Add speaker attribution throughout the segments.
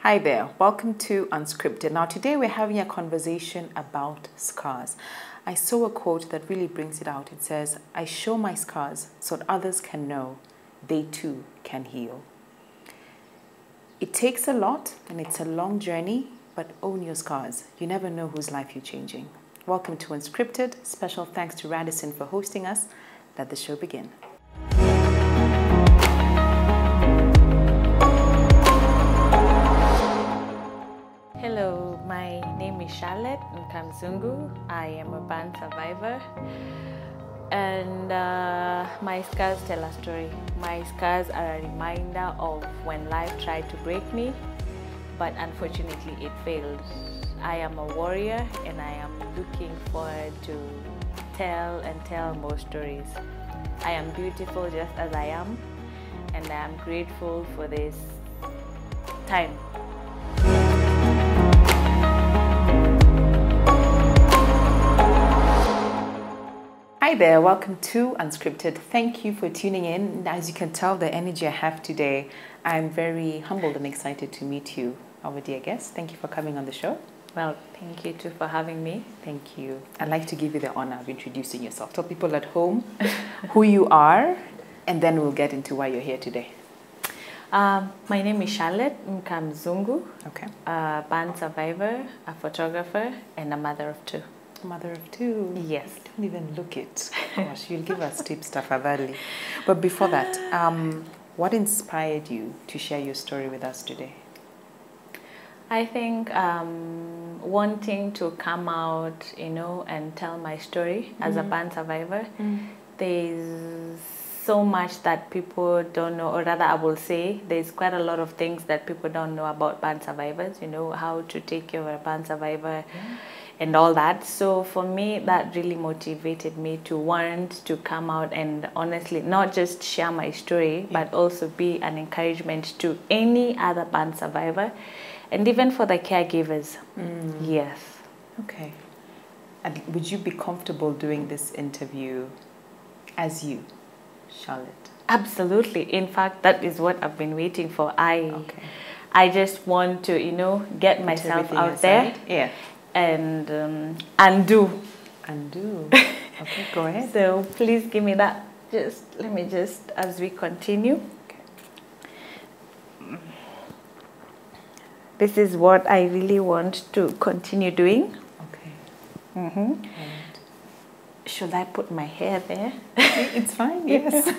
Speaker 1: Hi there, welcome to Unscripted. Now today we're having a conversation about scars. I saw a quote that really brings it out. It says, I show my scars so that others can know they too can heal. It takes a lot and it's a long journey, but own your scars. You never know whose life you're changing. Welcome to Unscripted. Special thanks to Radisson for hosting us. Let the show begin.
Speaker 2: Hello, my name is Charlotte Nkamzungu. I am a burn survivor, and my scars tell a story. My scars are a reminder of when life tried to break me, but unfortunately it failed. I am a warrior, and I am looking forward to tell more stories. I am beautiful just as I am, and I am grateful for this time.
Speaker 1: Hi there, welcome to Unscripted. Thank you for tuning in. As you can tell, the energy I have today, I'm very humbled and excited to meet you, our dear guest. Thank you for coming on the show.
Speaker 2: Well, thank you too for having me.
Speaker 1: Thank you. I'd like to give you the honor of introducing yourself. Tell people at home who you are, and then we'll get into why you're here today.
Speaker 2: My name is Charlotte Nkamzungu.
Speaker 1: Okay.
Speaker 2: A burn survivor, a photographer, and a mother of two.
Speaker 1: Mother of two.
Speaker 2: Yes.
Speaker 1: Don't even look it. Gosh, you'll give us tips, tafadhali. But before that, what inspired you to share your story with us today?
Speaker 2: I think wanting to come out, and tell my story as a burn survivor. There's so much that people don't know, or rather I will say there's quite a lot of things that people don't know about burn survivors, how to take care of a burn survivor. And all that. So for me, that really motivated me to want to come out and honestly not just share my story, but also be an encouragement to any other burn survivor, and even for the caregivers. Yes.
Speaker 1: Okay. And would you be comfortable doing this interview as you, Charlotte?
Speaker 2: Absolutely. In fact, that is what I've been waiting for. I just want to, get myself out there.
Speaker 1: Yeah.
Speaker 2: And undo.
Speaker 1: Okay, go ahead.
Speaker 2: So please give me that. Let me as we continue. Okay. This is what I really want to continue doing.
Speaker 1: Okay.
Speaker 2: Right. Should I put my hair there?
Speaker 1: It's fine, yes.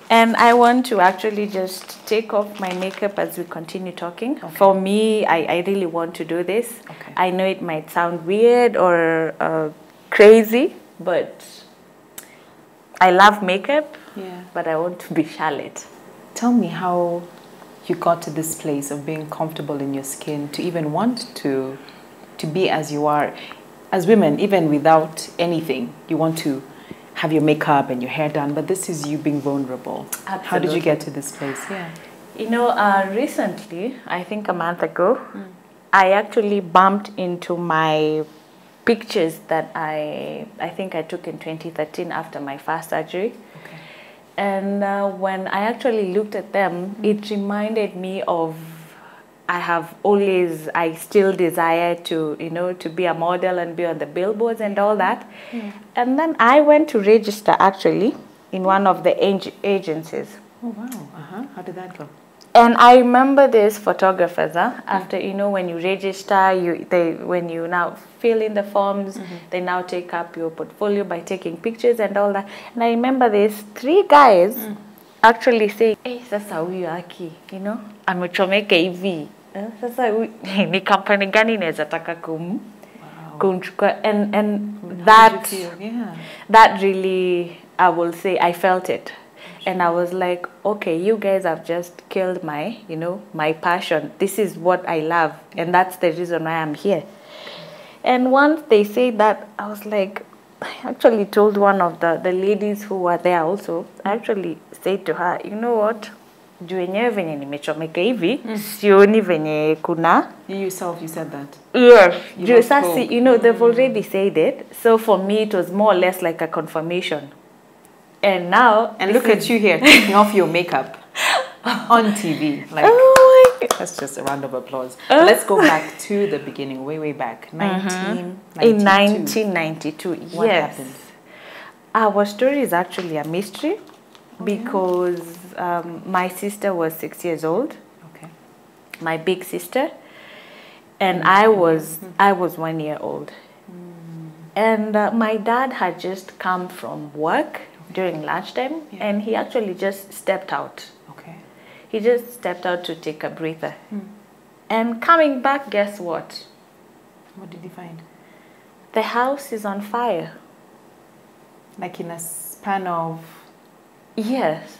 Speaker 2: And I want to actually just take off my makeup as we continue talking. Okay. For me, I really want to do this.
Speaker 1: Okay.
Speaker 2: I know it might sound weird or crazy, but I love makeup. Yeah. But I want to be Charlotte.
Speaker 1: Tell me how you got to this place of being comfortable in your skin to even want to be as you are. As women, even without anything, you want to have your makeup and your hair done, but this is you being vulnerable. Absolutely. How did you get to this place? Yeah.
Speaker 2: Recently, I think a month ago, I actually bumped into my pictures that I think I took in 2013 after my first surgery. Okay. And when I actually looked at them, it reminded me of I still desire to, to be a model and be on the billboards and all that. And then I went to register actually in one of the agencies.
Speaker 1: Oh, wow. How did that go?
Speaker 2: And I remember these photographers, after, when you register, when you now fill in the forms, they now take up your portfolio by taking pictures and all that. And I remember these three guys actually saying, hey, sasa huyu aki, amechomeka hivi. Sasa ni company gani inaweza taka kumchukua, and that really, I will say, I felt it. And I was like, okay, you guys have just killed my, my passion. This is what I love, and that's the reason why I'm here. And once they said that, I was like, I actually told one of the ladies who were there also, I actually said to her, you know what? Juu yenyewe venye nimechomeka hivi, sioni venye kuna.
Speaker 1: You yourself, you said that?
Speaker 2: Yes. Juu sasi, they've already said it. So for me, it was more or less like a confirmation. And now...
Speaker 1: And look at you here, taking off your makeup on TV. Like,
Speaker 2: oh
Speaker 1: That's just a round of applause. Let's go back to the beginning, way back. 1992.
Speaker 2: In 1992,
Speaker 1: What
Speaker 2: yes.
Speaker 1: happened?
Speaker 2: Our story is actually a mystery because my sister was 6 years old.
Speaker 1: Okay.
Speaker 2: My big sister, and I was 1 year old. And my dad had just come from work during lunchtime, and he actually just stepped out.
Speaker 1: Okay.
Speaker 2: He just stepped out to take a breather. And coming back, guess what?
Speaker 1: What did you find?
Speaker 2: The house is on fire.
Speaker 1: Like in a span of
Speaker 2: Yes.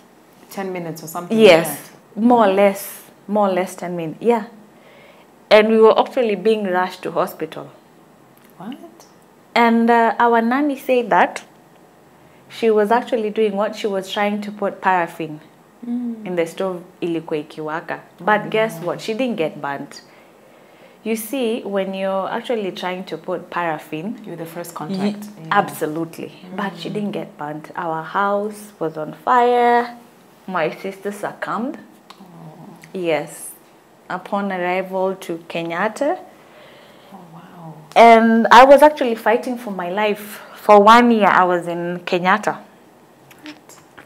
Speaker 1: 10 minutes or something?
Speaker 2: Yes.
Speaker 1: Like that.
Speaker 2: More or less 10 minutes. Yeah. And we were actually being rushed to hospital.
Speaker 1: What?
Speaker 2: And our nanny said that she was actually doing what? She was trying to put paraffin in the stove ilikuwa ikiwaka. But guess what? She didn't get burnt. You see, when you're actually trying to put paraffin,
Speaker 1: You're the first contact.
Speaker 2: absolutely. But she didn't get burnt. Our house was on fire. My sister succumbed. Yes. Upon arrival to Kenyatta.
Speaker 1: Oh, wow.
Speaker 2: And I was actually fighting for my life. For 1 year, I was in Kenyatta.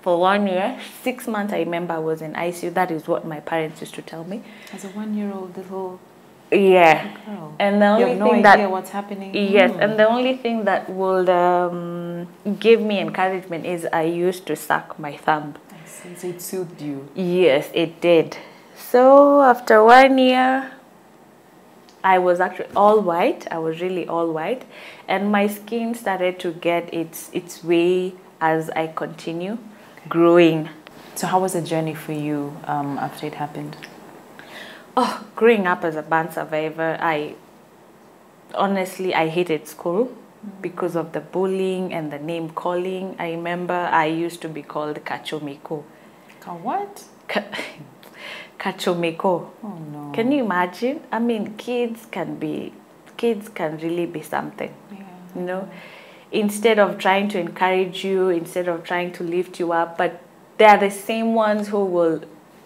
Speaker 2: For 1 year, 6 months, I remember I was in ICU. That is what my parents used to tell me.
Speaker 1: As a 1-year-old little girl.
Speaker 2: And the only
Speaker 1: you have no
Speaker 2: thing
Speaker 1: idea what's happening.
Speaker 2: Yes, and the only thing that would give me encouragement is I used to suck my thumb.
Speaker 1: I see. So it soothed you.
Speaker 2: Yes, it did. So after 1 year, I was actually all white. I was really all white, and my skin started to get its way as I continue growing.
Speaker 1: So how was the journey for you after it happened?
Speaker 2: Oh, growing up as a burn survivor, I hated school because of the bullying and the name calling. I remember I used to be called Kachomiko.
Speaker 1: What?
Speaker 2: Kachomiko.
Speaker 1: Oh no.
Speaker 2: Can you imagine? I mean, kids can really be something.
Speaker 1: Yeah.
Speaker 2: You know, instead of trying to encourage you, instead of trying to lift you up, but they are the same ones who will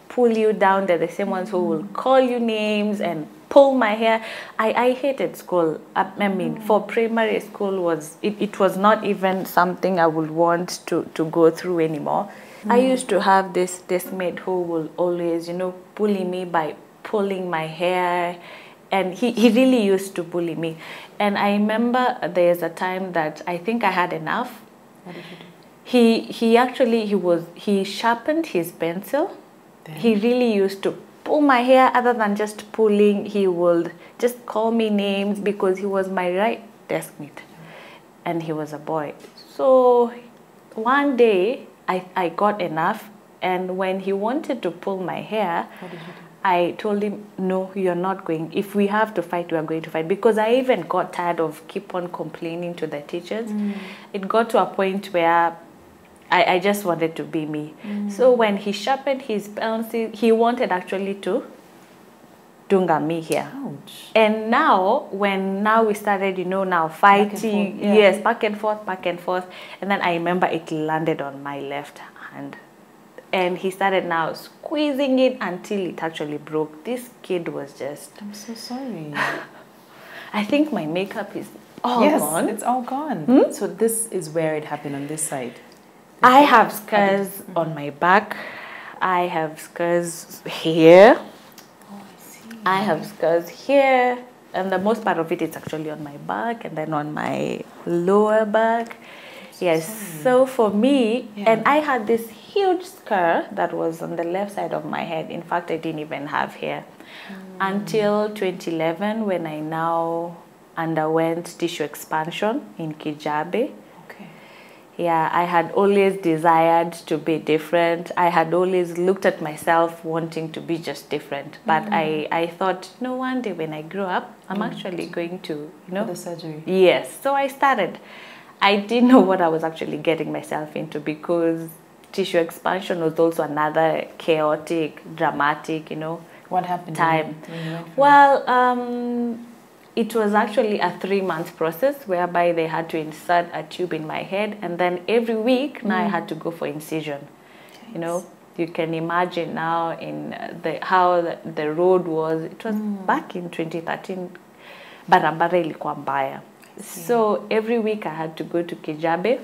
Speaker 2: pull you down. They're the same ones who will call you names and pull my hair. I hated school. I mean, for primary school it was not even something I would want to go through anymore. I used to have this mate who will always, bully me by pulling my hair. And he really used to bully me. And I remember there's a time that I think I had enough.
Speaker 1: What did you do?
Speaker 2: He sharpened his pencil. Then? He really used to pull my hair. Other than just pulling, he would just call me names because he was my right desk mate. And he was a boy. So one day I got enough. And when he wanted to pull my hair,
Speaker 1: what did you do?
Speaker 2: I told him, no, you're not going. If we have to fight, we are going to fight. Because I even got tired of keep on complaining to the teachers. It got to a point where I just wanted to be me. So when he sharpened his pencil, he wanted actually to dunga me here.
Speaker 1: Ouch.
Speaker 2: And now, we started, now fighting. Yes, back and forth. And then I remember it landed on my left hand. And he started now squeezing it until it actually broke. This kid was just...
Speaker 1: I'm so sorry.
Speaker 2: I think my makeup is all gone.
Speaker 1: Yes, it's all gone. So this is where it happened on this side.
Speaker 2: I have scars on my back. I have scars here.
Speaker 1: Oh, I see.
Speaker 2: I have scars here. And the most part of it is actually on my back and then on my lower back. Yes, so for me, and I had this huge scar that was on the left side of my head. In fact, I didn't even have hair until 2011 when I now underwent tissue expansion in Kijabe.
Speaker 1: Okay.
Speaker 2: Yeah, I had always desired to be different. I had always looked at myself wanting to be just different. But I thought, one day when I grow up, I'm actually going to,
Speaker 1: For the surgery.
Speaker 2: Yes, so I started. I didn't know what I was actually getting myself into because tissue expansion was also another chaotic, dramatic,
Speaker 1: What happened
Speaker 2: time.
Speaker 1: when you went
Speaker 2: Well, it was actually a 3-month process whereby they had to insert a tube in my head, and then every week now I had to go for incision. You can imagine now in how the road was. It was back in 2013. Barabara ilikuwa mbaya. So every week I had to go to Kijabe,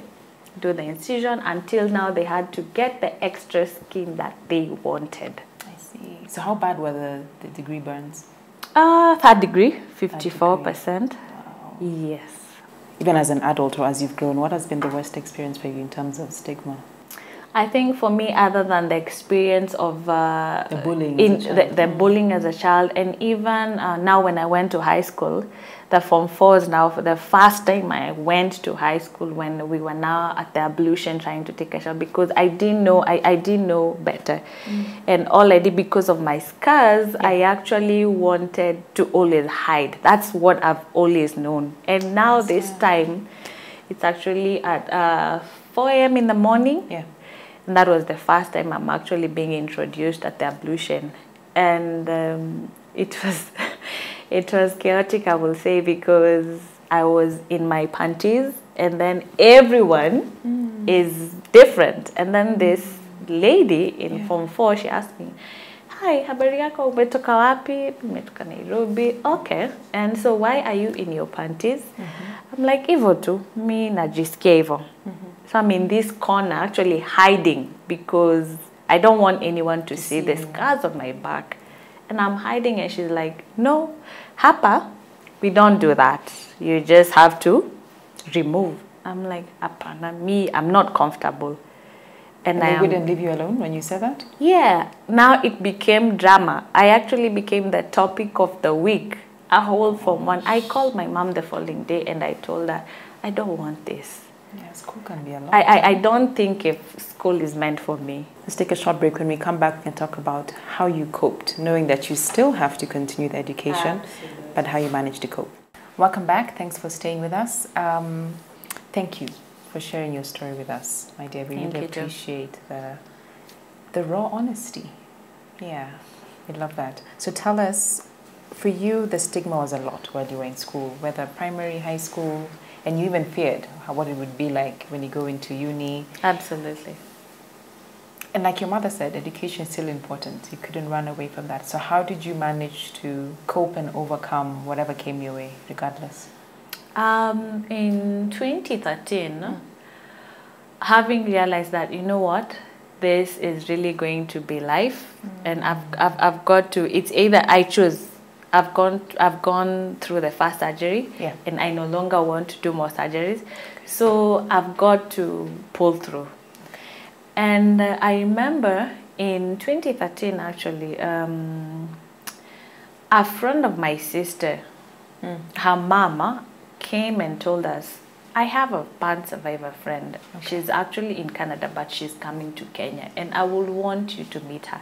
Speaker 2: do the incision. Until now they had to get the extra skin that they wanted.
Speaker 1: I see. So how bad were the degree burns?
Speaker 2: Third degree, 54%.
Speaker 1: Wow.
Speaker 2: Yes.
Speaker 1: Even as an adult or as you've grown, what has been the worst experience for you in terms of stigma?
Speaker 2: I think for me, other than the experience of
Speaker 1: the bullying,
Speaker 2: the bullying as a child, and even now when I went to high school, the Form 4s now, for the first time I went to high school when we were now at the ablution trying to take a shower, because I didn't know, I didn't know better. And all I did, because of my scars, I actually wanted to always hide. That's what I've always known. And now this time, it's actually at 4 a.m. in the morning.
Speaker 1: Yeah.
Speaker 2: And that was the first time I'm actually being introduced at the ablution. And it was it was chaotic, I will say, because I was in my panties and then everyone is different. And then this lady in Form 4, she asked me, "Hi, habari yako, umetoka wapi?" "Umetoka Nairobi." "Okay. And so why are you in your panties?" I'm like, "Hivyo tu, mi najisikia hivyo." So I'm in this corner actually hiding because I don't want anyone to see the scars on my back. And I'm hiding, and she's like, "No, hapa, we don't do that. You just have to remove." I'm like, "Apana, I'm not comfortable."
Speaker 1: And they wouldn't leave you alone when you said that?
Speaker 2: Yeah. Now it became drama. I actually became the topic of the week. A whole Form 1. I called my mom the following day and I told her, "I don't want this.
Speaker 1: Yeah, school can be a lot.
Speaker 2: I don't think if school is meant for me."
Speaker 1: Let's take a short break. When we come back, we can talk about how you coped, knowing that you still have to continue the education, but how you managed to cope. Welcome back. Thanks for staying with us. Thank you for sharing your story with us, my dear. We really appreciate the raw honesty. Yeah, we love that. So tell us, for you, the stigma was a lot while you were in school, whether primary, high school, and you even feared what it would be like when you go into uni.
Speaker 2: Absolutely.
Speaker 1: And like your mother said, education is still important. You couldn't run away from that. So how did you manage to cope and overcome whatever came your way, regardless?
Speaker 2: In 2013, having realized that, you know what, this is really going to be life, and I've got to, it's either I choose. I've gone through the first surgery, and I no longer want to do more surgeries. So I've got to pull through. And I remember in 2013, actually, a friend of my sister, her mama, came and told us, "I have a burn survivor friend. She's actually in Canada, but she's coming to Kenya, and I will want you to meet her.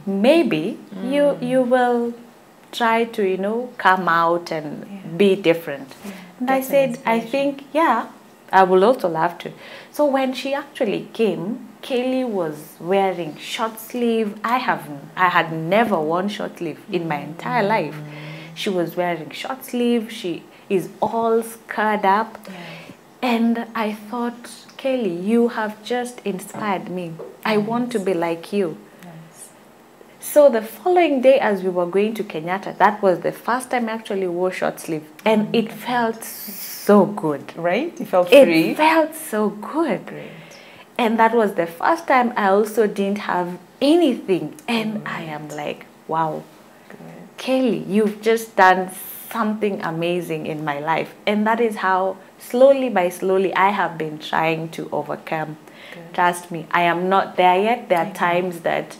Speaker 2: Maybe you will try to, you know, come out and be different." And I said, "I think, yeah, I will also love to." So when she actually came, Kaylee was wearing short sleeve. I had never worn short sleeve in my entire life. She was wearing short sleeve. She is all scarred up. And I thought, "Kaylee, you have just inspired me. I want to be like you." So the following day, as we were going to Kenyatta, that was the first time I actually wore short sleeve. And it felt so good.
Speaker 1: Right? You felt free?
Speaker 2: It felt so good.
Speaker 1: Great.
Speaker 2: And that was the first time I also didn't have anything. And I am like, wow, Kaylee, you've just done something amazing in my life. And that is how, slowly by slowly, I have been trying to overcome. Trust me, I am not there yet. There are times that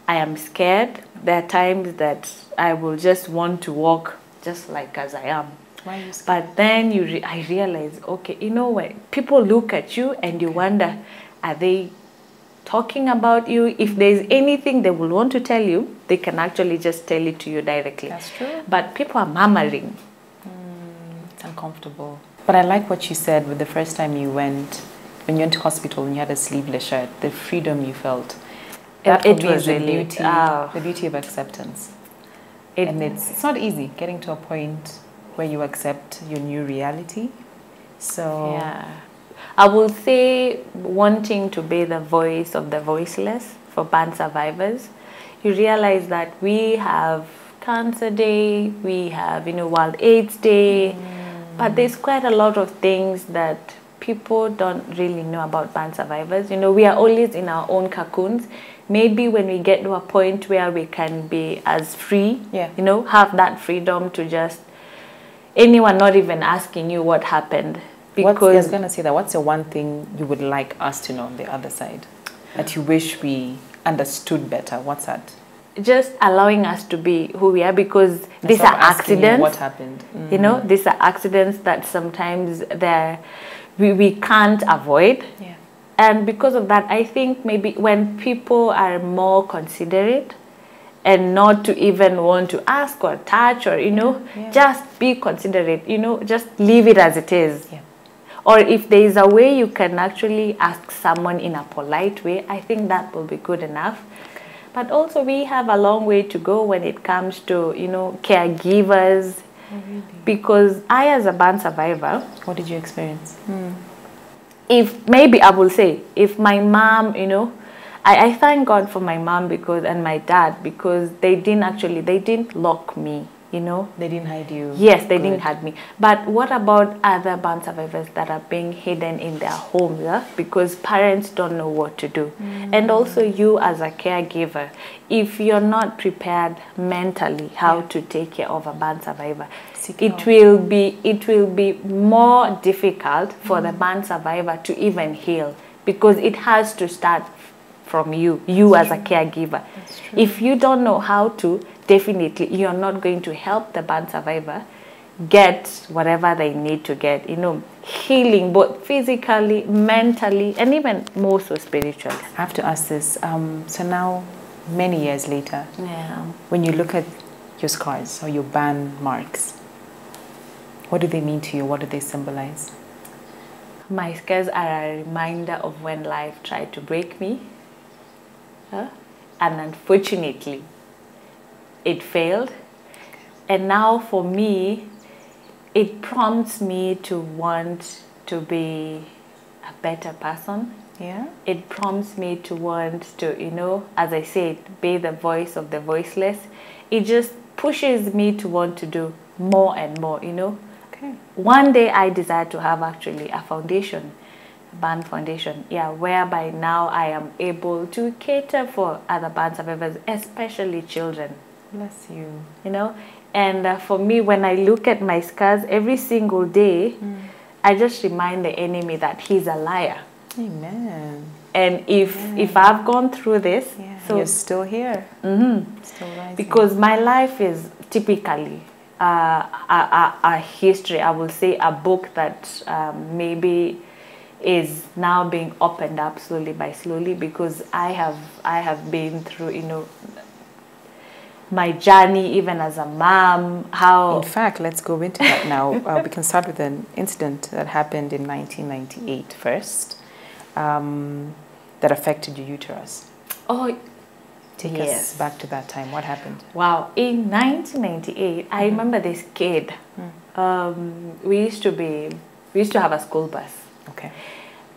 Speaker 2: I am scared. There are times that I will just want to walk just like as I am.
Speaker 1: Why are you scared?
Speaker 2: But then I realize, okay, you know what? People look at you and you wonder, are they talking about you? If there's anything they will want to tell you, they can actually just tell it to you directly.
Speaker 1: That's true.
Speaker 2: But people are murmuring.
Speaker 1: It's uncomfortable. But I like what you said with the first time you went, when you went to hospital and you had a sleeveless shirt, the freedom you felt. That
Speaker 2: It
Speaker 1: was
Speaker 2: was
Speaker 1: the
Speaker 2: really
Speaker 1: beauty of acceptance. And it's not easy getting to a point where you accept your new reality. So
Speaker 2: I will say wanting to be the voice of the voiceless for burn survivors. You realize that we have Cancer Day, we have, you know, World AIDS Day, but there's quite a lot of things that people don't really know about burn survivors. You know, we are always in our own cocoons. Maybe when we get to a point where we can be as free, you know, have that freedom to just, anyone not even asking you what happened. Because
Speaker 1: I was going to say that, what's the one thing you would like us to know on the other side that you wish we understood better? What's that?
Speaker 2: Just allowing us to be who we are, because these are accidents.
Speaker 1: What happened?
Speaker 2: You know, these are accidents that sometimes we can't avoid.
Speaker 1: Yeah.
Speaker 2: And because of that, I think maybe when people are more considerate and not to even want to ask or touch or, you know, just be considerate, you know, just leave it as it is.
Speaker 1: Yeah.
Speaker 2: Or if there is a way you can actually ask someone in a polite way, I think that will be good enough. But also we have a long way to go when it comes to, you know, caregivers.
Speaker 1: Oh, really?
Speaker 2: Because I, as a burn survivor...
Speaker 1: What did you experience?
Speaker 2: If, maybe I will say, if my mom, you know, I thank God for my mom because, and my dad, because they didn't lock me, you know.
Speaker 1: They didn't hide you?
Speaker 2: Yes, they didn't hide me. But what about other burn survivors that are being hidden in their homes, because parents don't know what to do? And also you as a caregiver, if you're not prepared mentally how to take care of a burn survivor, it will be more difficult for the burn survivor to even heal, because it has to start from you as a caregiver. If you don't know how to, definitely you're not going to help the burn survivor get whatever they need to get, you know, healing both physically, mentally, and even more so spiritually.
Speaker 1: I have to ask this. So now, many years later, when you look at your scars or your burn marks, what do they mean to you? What do they symbolize?
Speaker 2: My scars are a reminder of when life tried to break me. And unfortunately, it failed. And now for me, it prompts me to want to be a better person.
Speaker 1: Yeah.
Speaker 2: It prompts me to want to, you know, as I said, be the voice of the voiceless. It just pushes me to want to do more and more, you know.
Speaker 1: Okay.
Speaker 2: One day I desire to have actually a foundation, burn foundation, whereby now I am able to cater for other burn survivors, especially children.
Speaker 1: Bless you.
Speaker 2: You know, and for me, when I look at my scars every single day, I just remind the enemy that he's a liar.
Speaker 1: Amen.
Speaker 2: And if I've gone through this,
Speaker 1: so you're still here. Still rising.
Speaker 2: Because my life is typically a history, I will say a book that maybe is now being opened up slowly by slowly, because I have been through, you know, my journey even as a mom.
Speaker 1: In fact, let's go into that now. We can start with an incident that happened in 1998 first, that affected your uterus.
Speaker 2: Oh,
Speaker 1: take us back to that time. What happened?
Speaker 2: Wow, in 1998, I remember this kid. We used to have a school bus.
Speaker 1: Okay.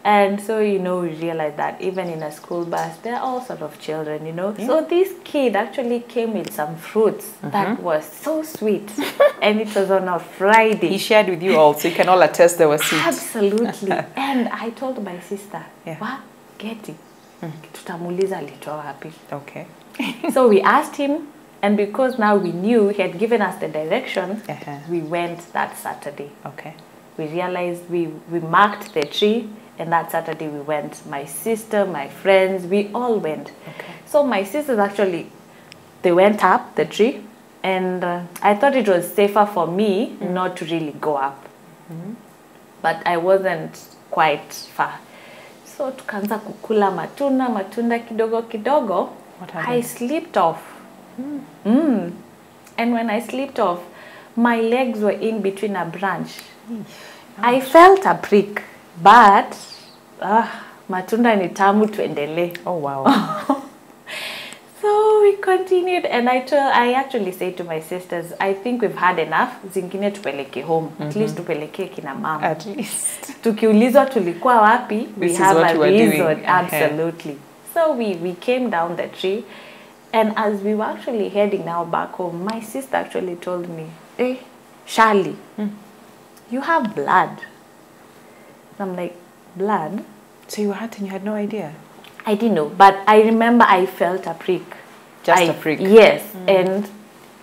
Speaker 2: And so, you know, we realized that even in a school bus, there are all sorts of children, you know. So this kid actually came with some fruits that was so sweet. And it was on a Friday.
Speaker 1: He shared with you all, so you can all attest there was sweet.
Speaker 2: Absolutely. And I told my sister, "What? Get it. Tutamuliza alitoa wapi."
Speaker 1: Okay.
Speaker 2: So we asked him, and because now we knew he had given us the direction, we went that Saturday.
Speaker 1: Okay.
Speaker 2: We realized we marked the tree. And that Saturday we went, my sister, my friends, we all went.
Speaker 1: Okay.
Speaker 2: So my sisters actually, they went up the tree, and I thought it was safer for me not to really go up. But I wasn't quite far. So tukaanza kukula matunda kidogo kidogo.
Speaker 1: What happened?
Speaker 2: I slipped off. And when I slipped off, my legs were in between a branch. I felt a prick. But matunda ni tamu tuendele.
Speaker 1: Oh wow.
Speaker 2: So we continued, and I actually said to my sisters, I think we've had enough. Zingine tupeleke home. At least tupeleke kina mama.
Speaker 1: At least.
Speaker 2: Tukiulizwa tulikuwa wapi, we have a reason. Absolutely. So we came down the tree, and as we were actually heading now back home, my sister actually told me, "Hey, Charlie, you have blood." And I'm like, "Blood?"
Speaker 1: So you were hurt and you had no idea?
Speaker 2: I didn't know, but I remember I felt a prick.
Speaker 1: Just a prick?
Speaker 2: Yes, and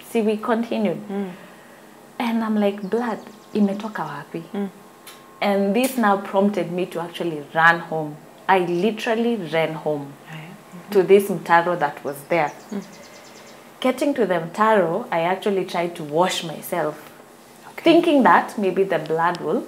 Speaker 2: see, we continued. And I'm like, blood, imetoka wapi? And this now prompted me to actually run home. I literally ran home to this mtaro that was there. Getting to the mtaro, I actually tried to wash myself, thinking that maybe the blood will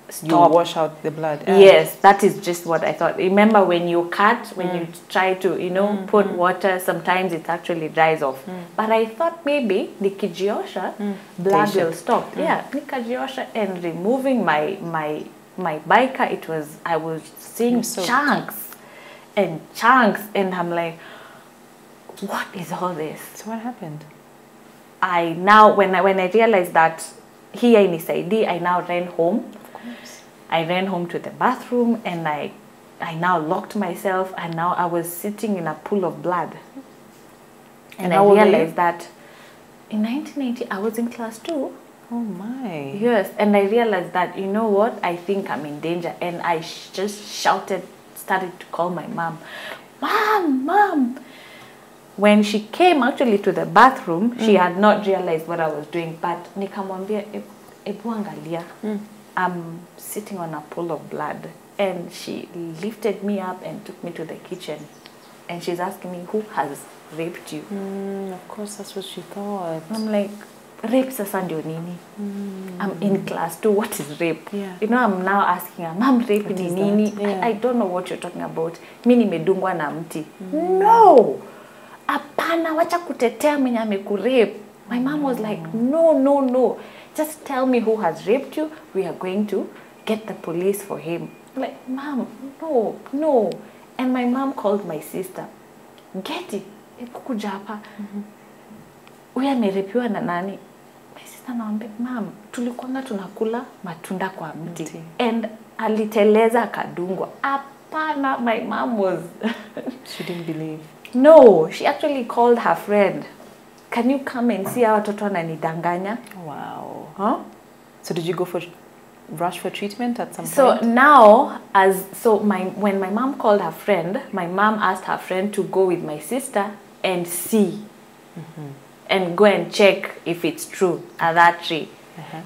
Speaker 2: stop.
Speaker 1: You wash out the blood.
Speaker 2: Yes, that is just what I thought. Remember when you cut, when you try to, you know, put water, sometimes it actually dries off. But I thought maybe nikijiosha, blood will stop. Yeah, nikajiosha, and removing my biker, I was seeing chunks and chunks, and I'm like, what is all this?
Speaker 1: So what happened?
Speaker 2: I now, when I realized that here in Isaidi, I now ran home. I ran home to the bathroom, and I now locked myself, and now I was sitting in a pool of blood. And I realized that in 1980, I was in class 2.
Speaker 1: Oh my.
Speaker 2: Yes, and I realized that, you know what, I think I'm in danger. And I just started to call my mom. Mom, Mom. When she came actually to the bathroom, she had not realized what I was doing. But nikamwambia, ebu angalia. I'm sitting on a pool of blood, and she lifted me up and took me to the kitchen, and she's asking me, who has raped you?
Speaker 1: Of course, that's what she thought.
Speaker 2: I'm like, rape sasa ndio nini? I'm in class 2, what is rape? You know, I'm now asking her, Mom, rape ni nini? I don't know what you're talking about. Mimi nimedungwa na mti. No! Apana, wacha kutetea mwenye amekurape. My mom was like, no. Just tell me who has raped you. We are going to get the police for him. I'm like, Mom, no. And my mom called my sister. Get it. Kukuja hapa. Huyu amerepiwa na nani? My sister naambia, Mom, tulikuanga tunakula matunda kwa mti. And aliteleza akadungwa. Apana, my mom was...
Speaker 1: She didn't believe.
Speaker 2: No, she actually called her friend. Can you come and see how watoto wananidanganya?
Speaker 1: Wow.
Speaker 2: Huh?
Speaker 1: So did you go for rush for treatment at some point?
Speaker 2: So now, when my mom called her friend, my mom asked her friend to go with my sister and see, and go and check if it's true at that tree.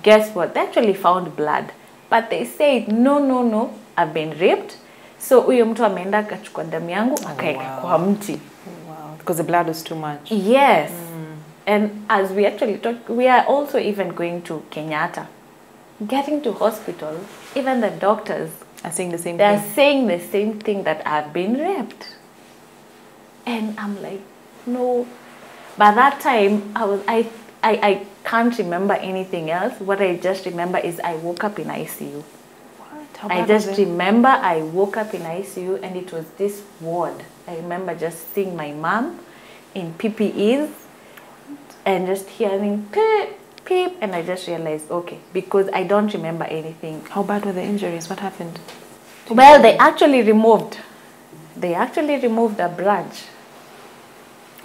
Speaker 2: Guess what? They actually found blood, but they said no, I've been raped. So huyo mtu ameenda akachukua damu yangu akaeka kwa mti.
Speaker 1: Wow, because the blood was too much.
Speaker 2: Yes. And as we actually talk, we are also even going to Kenyatta. Getting to hospital, even the doctors
Speaker 1: are saying the same thing.
Speaker 2: They're saying the same thing, that I've been raped. And I'm like, no. By that time, I can't remember anything else. What I just remember is I woke up in ICU. I just remember I woke up in ICU, and it was this ward. I remember just seeing my mom in PPEs and just hearing peep, peep, and I just realized, okay, because I don't remember anything.
Speaker 1: How bad were the injuries? What happened?
Speaker 2: Well, they actually removed the branch.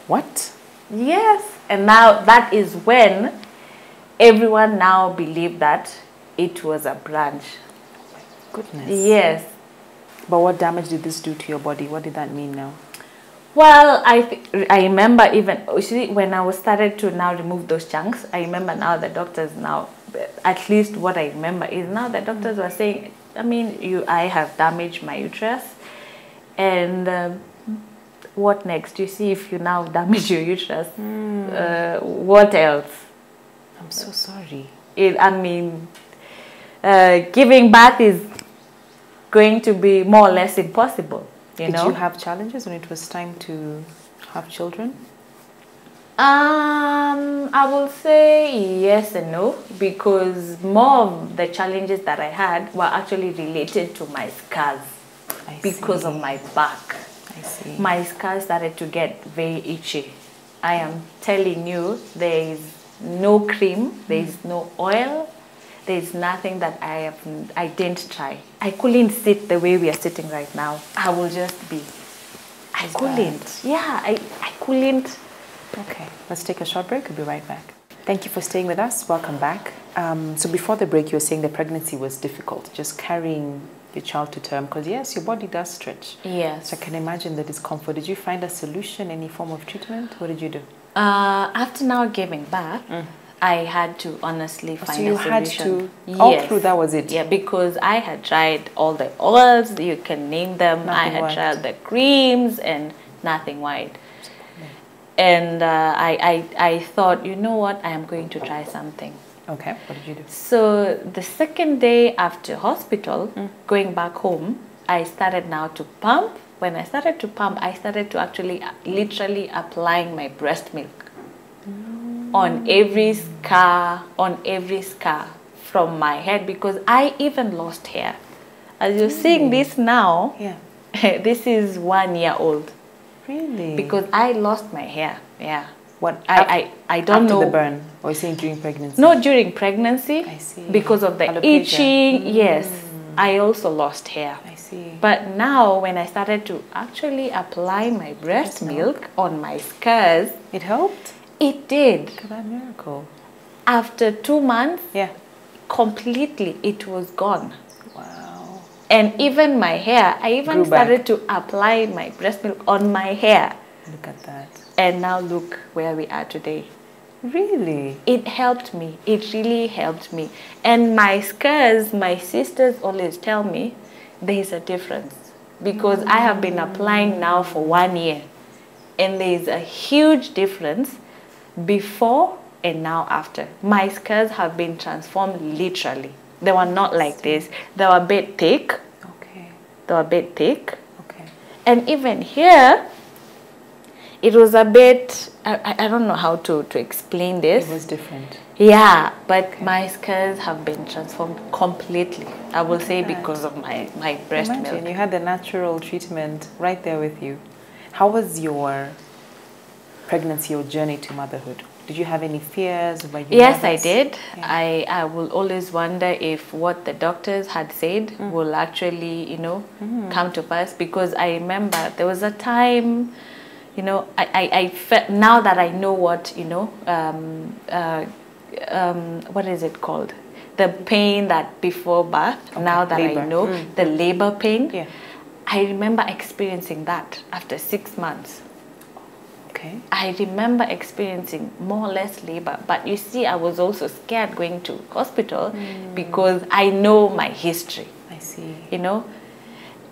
Speaker 1: What?
Speaker 2: Yes, and now that is when everyone now believed that it was a branch.
Speaker 1: Goodness.
Speaker 2: Yes.
Speaker 1: But what damage did this do to your body? What did that mean now?
Speaker 2: Well, I remember even, see, when I was started to now remove those chunks, I remember now the doctors now, at least what I remember is now the doctors were saying, I mean, I have damaged my uterus, and what next? You see, if you now damage your uterus, what else?
Speaker 1: I'm so sorry.
Speaker 2: Giving birth is going to be more or less impossible. Did
Speaker 1: you have challenges when it was time to have children?
Speaker 2: I will say yes and no, because more of the challenges that I had were actually related to my scars because of my back.
Speaker 1: I see.
Speaker 2: My scars started to get very itchy. I am telling you, there is no cream, there is no oil, there is nothing that I didn't try. I couldn't sit the way we are sitting right now. I will just be I couldn't. Yeah, I couldn't.
Speaker 1: Okay, let's take a short break. We'll be right back. Thank you for staying with us. Welcome back. So before the break, you were saying the pregnancy was difficult, just carrying your child to term, because yes, your body does stretch.
Speaker 2: Yes.
Speaker 1: So I can imagine the discomfort. Did you find a solution, any form of treatment? What did you do?
Speaker 2: After now giving birth, I had to honestly find a solution.
Speaker 1: So you had to,
Speaker 2: yes.
Speaker 1: all through that was it?
Speaker 2: Yeah, because I had tried all the oils, you can name them.
Speaker 1: Nothing
Speaker 2: I had
Speaker 1: worked.
Speaker 2: tried the creams and nothing worked. And I thought, you know what, I am going to try something.
Speaker 1: Okay, what did you do?
Speaker 2: So the second day after hospital, going back home, I started now to pump. When I started to pump, I started to actually literally applying my breast milk on every scar from my head, because I even lost hair. As you're seeing this now,
Speaker 1: Yeah.
Speaker 2: this is 1 year old.
Speaker 1: Really?
Speaker 2: Because I lost my hair. Yeah.
Speaker 1: What?
Speaker 2: I don't know.
Speaker 1: After the burn, or you're saying during pregnancy?
Speaker 2: No, during pregnancy.
Speaker 1: I see.
Speaker 2: Because of the
Speaker 1: Alopecia.
Speaker 2: itching. Yes. I also lost hair.
Speaker 1: I see.
Speaker 2: But now when I started to actually apply my breast milk on my scars,
Speaker 1: It helped?
Speaker 2: it did.
Speaker 1: Look at that miracle.
Speaker 2: After 2 months,
Speaker 1: Yeah.
Speaker 2: completely it was gone.
Speaker 1: Wow.
Speaker 2: And even my hair, I even
Speaker 1: Grew back.
Speaker 2: started to apply my breast milk on my hair.
Speaker 1: Look at that.
Speaker 2: And now look where we are today.
Speaker 1: Really?
Speaker 2: It helped me. It really helped me. And my scars, my sisters always tell me there is a difference, because I have been applying now for 1 year, and there is a huge difference before and now after. My scars have been transformed literally. They were not like this. They were a bit thick.
Speaker 1: Okay.
Speaker 2: They were a bit thick.
Speaker 1: Okay.
Speaker 2: And even here, it was a bit, I don't know how to explain this.
Speaker 1: It was different.
Speaker 2: Yeah, but my scars have been transformed completely. I will say because of my breast
Speaker 1: Imagine
Speaker 2: milk.
Speaker 1: you had the natural treatment right there with you. How was your pregnancy or journey to motherhood? Did you have any fears? Were you
Speaker 2: Yes, I
Speaker 1: nervous?
Speaker 2: did.
Speaker 1: Yeah.
Speaker 2: I will always wonder if what the doctors had said will actually, you know, come to pass, because I remember there was a time, you know, I felt, now that I know what, you know, what is it called? The pain that before birth,
Speaker 1: Okay,
Speaker 2: now that
Speaker 1: labor.
Speaker 2: I know, the labor pain,
Speaker 1: Yeah.
Speaker 2: I remember experiencing that after 6 months.
Speaker 1: Okay.
Speaker 2: I remember experiencing more or less labor, but you see, I was also scared going to hospital because I know my history,
Speaker 1: I see.
Speaker 2: you know.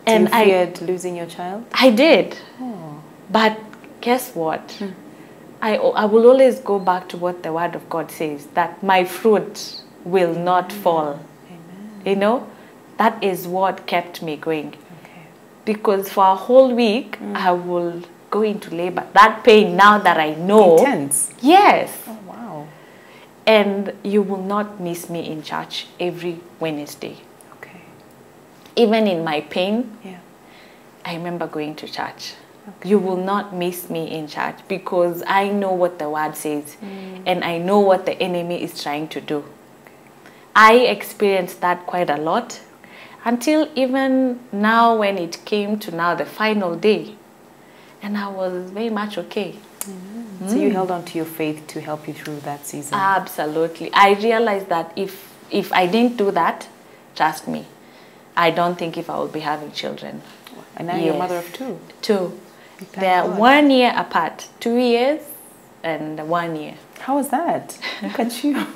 Speaker 1: And
Speaker 2: And
Speaker 1: you feared losing your child?
Speaker 2: I did,
Speaker 1: Oh.
Speaker 2: but guess what? I will always go back to what the Word of God says, that my fruit will not fall.
Speaker 1: Amen.
Speaker 2: You know, that is what kept me going.
Speaker 1: Okay.
Speaker 2: Because for a whole week, I will go into labor. That pain, now that I know.
Speaker 1: Intense.
Speaker 2: Yes.
Speaker 1: Oh, wow.
Speaker 2: And you will not miss me in church every Wednesday.
Speaker 1: Okay.
Speaker 2: Even in my pain,
Speaker 1: Yeah.
Speaker 2: I remember going to church. You will not miss me in church, because I know what the Word says and I know what the enemy is trying to do. I experienced that quite a lot until even now, when it came to now the final day, and I was very much okay.
Speaker 1: So you held on to your faith to help you through that season?
Speaker 2: Absolutely. I realized that if I didn't do that, trust me, I don't think if I will be having children.
Speaker 1: And now you're a mother of two.
Speaker 2: Two.
Speaker 1: Thank
Speaker 2: They're
Speaker 1: God.
Speaker 2: 1 year apart, 2 years and 1 year.
Speaker 1: How was that? Look at you.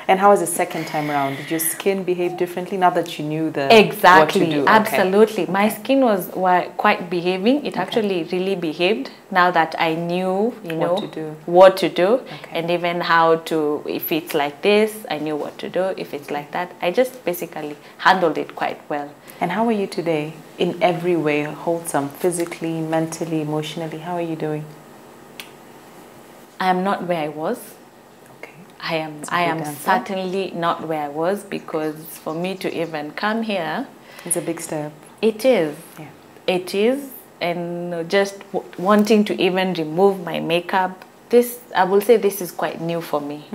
Speaker 1: And how was the second time around? Did your skin behave differently now that you knew
Speaker 2: Exactly,
Speaker 1: what to do?
Speaker 2: absolutely. My skin was quite behaving. It actually really behaved now that I knew, you know, what to do. And even how to, if it's like this, I knew what to do. If it's like that, I just basically handled it quite well.
Speaker 1: And how are you today? In every way, wholesome, physically, mentally, emotionally, how are you doing?
Speaker 2: I am not where I was. I am certainly not where I was, because for me to even come here,
Speaker 1: it's a big step.
Speaker 2: It is.
Speaker 1: Yeah.
Speaker 2: It is. And just wanting to even remove my makeup, this, I will say, this is quite new for me.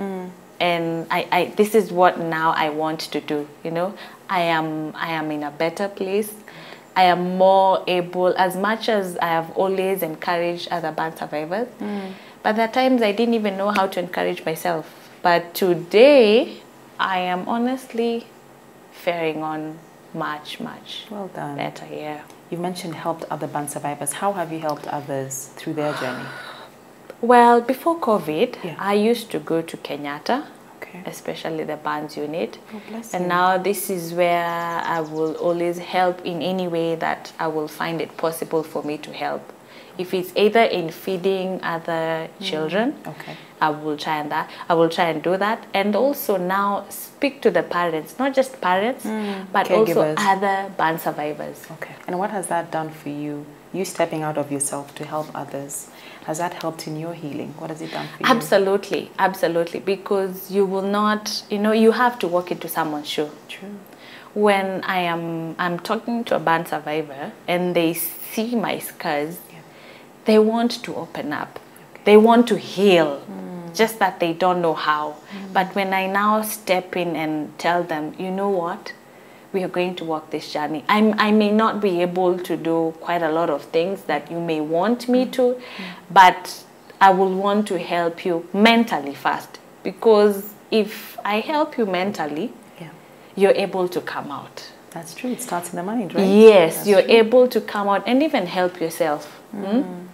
Speaker 2: And this is what now I want to do. You know, I am in a better place. I am more able, as much as I have always encouraged other burn survivors, but there are times I didn't even know how to encourage myself. But today, I am honestly faring on much
Speaker 1: Well done.
Speaker 2: better, yeah.
Speaker 1: You mentioned helped other burn survivors. How have you helped others through their journey?
Speaker 2: Well, before COVID,
Speaker 1: Yeah.
Speaker 2: I used to go to Kenyatta,
Speaker 1: Okay.
Speaker 2: especially the burns unit.
Speaker 1: Oh, bless
Speaker 2: And
Speaker 1: you.
Speaker 2: now this is where I will always help in any way that I will find it possible for me to help. If it's either in feeding other children,
Speaker 1: Okay.
Speaker 2: I will try and do that. And also now speak to the parents, not just parents, but also
Speaker 1: Caregivers.
Speaker 2: other burn survivors.
Speaker 1: Okay. And what has that done for you? You stepping out of yourself to help others. Has that helped in your healing? What has it done for you?
Speaker 2: Absolutely, absolutely. Because you will not, you have to walk into someone's shoe.
Speaker 1: True.
Speaker 2: When I'm talking to a burn survivor and they see my scars, they want to open up. Okay. They want to heal, just that they don't know how. But when I now step in and tell them, you know what? We are going to walk this journey. I may not be able to do quite a lot of things that you may want me to, but I will want to help you mentally first. Because if I help you mentally, you're able to come out.
Speaker 1: That's true. It starts in the mind, right?
Speaker 2: Yes,
Speaker 1: That's
Speaker 2: you're
Speaker 1: true.
Speaker 2: able to come out and even help yourself.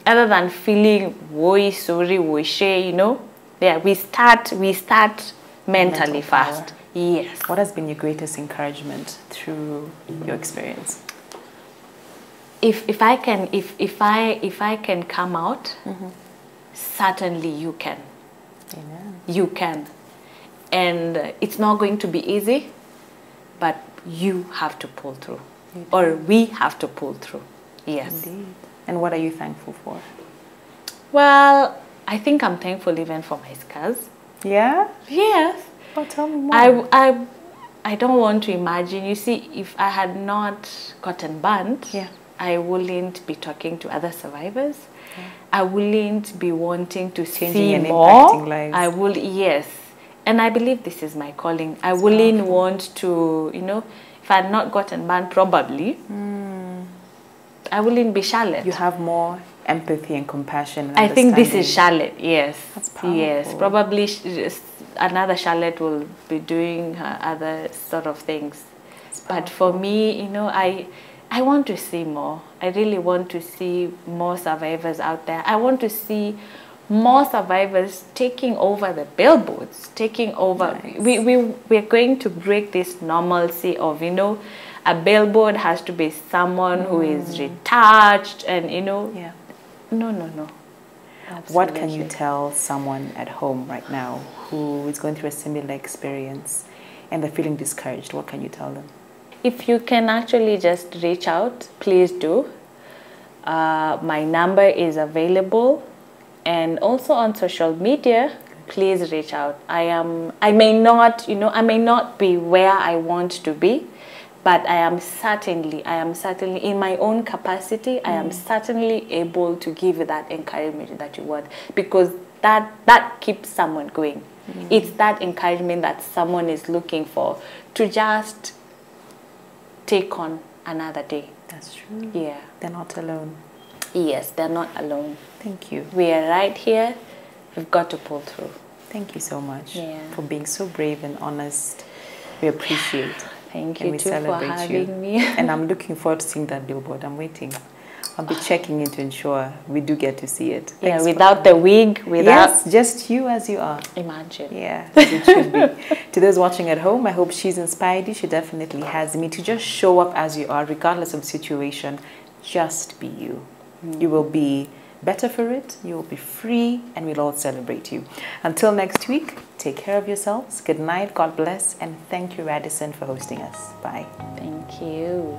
Speaker 2: Other than feeling woy, sorry, woy, shame, Yeah, we start mentally
Speaker 1: Mental power.
Speaker 2: first. Yes.
Speaker 1: What has been your greatest encouragement through your experience?
Speaker 2: If I can come out, certainly you can.
Speaker 1: Amen.
Speaker 2: You can. And it's not going to be easy, but you have to pull through. Or we have to pull through. Yes.
Speaker 1: Indeed. And what are you thankful for?
Speaker 2: Well, I think I'm thankful even for my scars.
Speaker 1: Yeah?
Speaker 2: Yes.
Speaker 1: Oh, tell me more.
Speaker 2: I don't want to imagine. You see, if I had not gotten burnt, I wouldn't be talking to other survivors. I wouldn't be wanting to
Speaker 1: Changing
Speaker 2: see
Speaker 1: and
Speaker 2: more.
Speaker 1: impacting lives.
Speaker 2: I will, yes. And I believe this is my calling. I wouldn't want to, if I had not gotten burnt, probably, I wouldn't be Charlotte.
Speaker 1: You have more empathy and compassion and
Speaker 2: I think this is
Speaker 1: understanding.
Speaker 2: Charlotte, yes.
Speaker 1: That's powerful.
Speaker 2: Yes, probably another Charlotte will be doing her other sort of things. But for me, I want to see more. I really want to see more survivors out there. I want to see more survivors taking over the billboards, taking over. Nice. We're going to break this normalcy of, a billboard has to be someone who is retouched and, No. Absolutely.
Speaker 1: What can you tell someone at home right now who is going through a similar experience and they're feeling discouraged? What can you tell them?
Speaker 2: If you can actually just reach out, please do. My number is available. And also on social media, please reach out. I may not be where I want to be, but I am certainly in my own capacity, I am certainly able to give you that encouragement that you want, because that keeps someone going. It's that encouragement that someone is looking for to just take on another day.
Speaker 1: That's true.
Speaker 2: Yeah.
Speaker 1: They're not alone.
Speaker 2: Yes, they're not alone.
Speaker 1: Thank you.
Speaker 2: We are right here. We've got to pull through.
Speaker 1: Thank you so much
Speaker 2: for
Speaker 1: being so brave and honest. We appreciate it.
Speaker 2: Thank you too for having me.
Speaker 1: And I'm looking forward to seeing that billboard. I'm waiting. I'll be checking in to ensure we do get to see it.
Speaker 2: Thanks without the wig,
Speaker 1: Yes, just you as you are.
Speaker 2: Imagine.
Speaker 1: Yeah, as it should be. To those watching at home, I hope she's inspired you. She definitely has me to just show up as you are, regardless of situation. Just be you. You will be better for it, you will be free, and we'll all celebrate you. Until next week, take care of yourselves. Good night, God bless, and thank you, Radisson, for hosting us. Bye.
Speaker 2: Thank you.